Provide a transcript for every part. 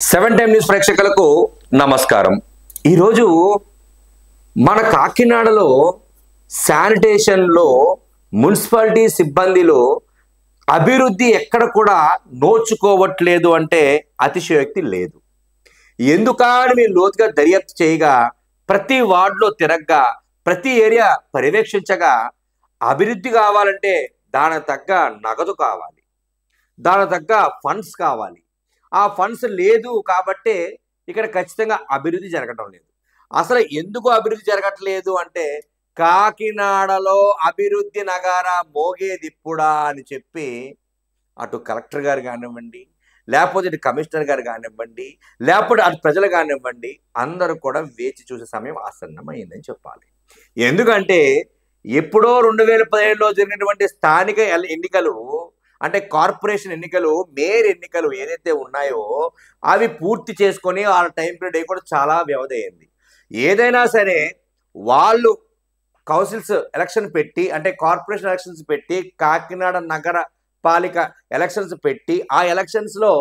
Seven time news ప్రేక్షకులకు నమస్కారం. ఈరోజు మన కాకినాడలో శానిటేషన్లో మున్సిపాలిటీ సిబ్బందిలో అభివృద్ధి ఎక్కడ కూడా నోచుకోవట్లేదు అంటే అతిశయోక్తి లేదు. ఎందుకని మీరు లోతుగా దర్యాప్తు చేయగా, ప్రతి వార్డులో తిరగ్గా, ప్రతి ఏరియా పర్యవేక్షించగా అభివృద్ధి కావాలంటే దానికి తగ్గ నగదు కావాలి, దానికి తగ్గ ఫండ్స్ కావాలి. ఆ ఫండ్స్ లేదు కాబట్టే ఇక్కడ ఖచ్చితంగా అభివృద్ధి జరగటం లేదు. అసలు ఎందుకు అభివృద్ధి జరగట్లేదు అంటే, కాకినాడలో అభివృద్ధి నగారా మోగేదిప్పుడా అని చెప్పి అటు కలెక్టర్ గారు కానివ్వండి, లేకపోతే ఇటు కమిషనర్ గారు కానివ్వండి, లేకపోతే అటు ప్రజలు కానివ్వండి, అందరూ కూడా వేచి చూసే సమయం ఆసన్నమైందని చెప్పాలి. ఎందుకంటే ఎప్పుడో 2017లో జరిగినటువంటి స్థానిక ఎన్నికలు అంటే కార్పొరేషన్ ఎన్నికలు, మేయర్ ఎన్నికలు ఏదైతే ఉన్నాయో అవి పూర్తి చేసుకొని ఆ టైం పీరియడ్ కూడా చాలా వ్యవధి అయింది. ఏదైనా సరే వాళ్ళు కౌన్సిల్స్ ఎలక్షన్ పెట్టి, అంటే కార్పొరేషన్ ఎలక్షన్స్ పెట్టి, కాకినాడ నగర పాలిక ఎలక్షన్స్ పెట్టి, ఆ ఎలక్షన్స్లో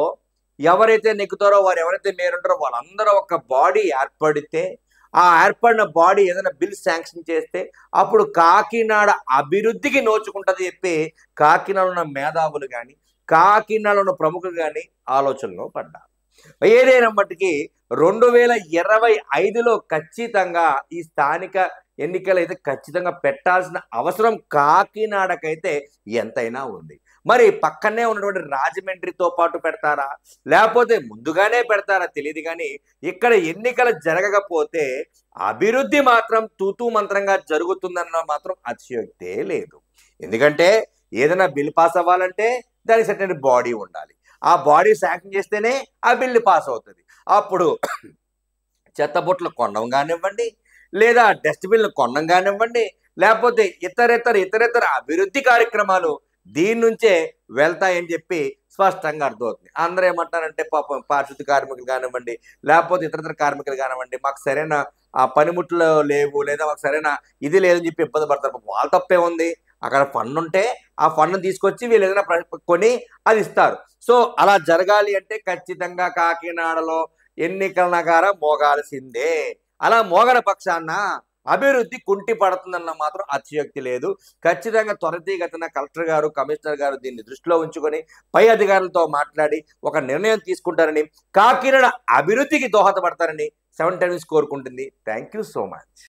ఎవరైతే నెగ్గుతారో వారు, ఎవరైతే మేయర్ ఉంటారో వాళ్ళందరూ ఒక బాడీ ఏర్పడితే, ఆ ఏర్పడిన బాడీ ఏదైనా బిల్ శాంక్షన్ చేస్తే అప్పుడు కాకినాడ అభివృద్ధికి నోచుకుంటుంది చెప్పి కాకినాడలో ఉన్న మేధావులు కానీ, కాకినాడలో ఉన్న ప్రముఖులు కానీ ఆలోచనలో పడ్డారు. ఏదైనా మట్టుకి 2025లో ఖచ్చితంగా ఈ స్థానిక ఎన్నికలు అయితే ఖచ్చితంగా పెట్టాల్సిన అవసరం కాకినాడకైతే ఎంతైనా ఉంది. మరి పక్కనే ఉన్నటువంటి రాజమండ్రితో పాటు పెడతారా, లేకపోతే ముందుగానే పెడతారా తెలియదు. కానీ ఇక్కడ ఎన్నికలు జరగకపోతే అభివృద్ధి మాత్రం తూతూ మంత్రంగా జరుగుతుందన్న మాత్రం అతిశయోక్తే లేదు. ఎందుకంటే ఏదైనా బిల్ పాస్ అవ్వాలంటే దానికి సరైన బాడీ ఉండాలి. ఆ బాడీ శాంక్షన్ చేస్తేనే ఆ బిల్లు పాస్ అవుతుంది. అప్పుడు చెత్తబుట్టలు కొనడం కానివ్వండి, లేదా డస్ట్బిన్లు కొనడం కానివ్వండి, లేకపోతే ఇతరేతర అభివృద్ధి కార్యక్రమాలు దీని నుంచే వెళ్తాయని చెప్పి స్పష్టంగా అర్థమవుతుంది. అందరూ ఏమంటారంటే పాపం పారిశుద్ధ కార్మికులు కానివ్వండి, లేకపోతే ఇతర కార్మికులు కానివ్వండి, మాకు సరైన ఆ పనిముట్లు లేవు, లేదా మాకు సరైన ఇది లేదని చెప్పి ఇబ్బంది పడతారు. వాళ్ళ తప్పే ఉంది. అక్కడ ఫండ్ ఉంటే ఆ ఫండ్ను తీసుకొచ్చి వీళ్ళు ఏదైనా కొని అది ఇస్తారు. సో అలా జరగాలి అంటే ఖచ్చితంగా కాకినాడలో ఎన్నికల నగారా మోగాల్సిందే. అలా మోగన పక్షాన అభివృద్ధి కుంటి పడుతుందన్న మాత్రం అతిశయోక్తి లేదు. ఖచ్చితంగా త్వరితగతిన కలెక్టర్ గారు, కమిషనర్ గారు దీన్ని దృష్టిలో ఉంచుకొని పై అధికారులతో మాట్లాడి ఒక నిర్ణయం తీసుకుంటారని, కాకినాడ అభివృద్ధికి దోహదపడతారని 7 టైమ్స్ కోరుకుంటుంది. Thank you so much.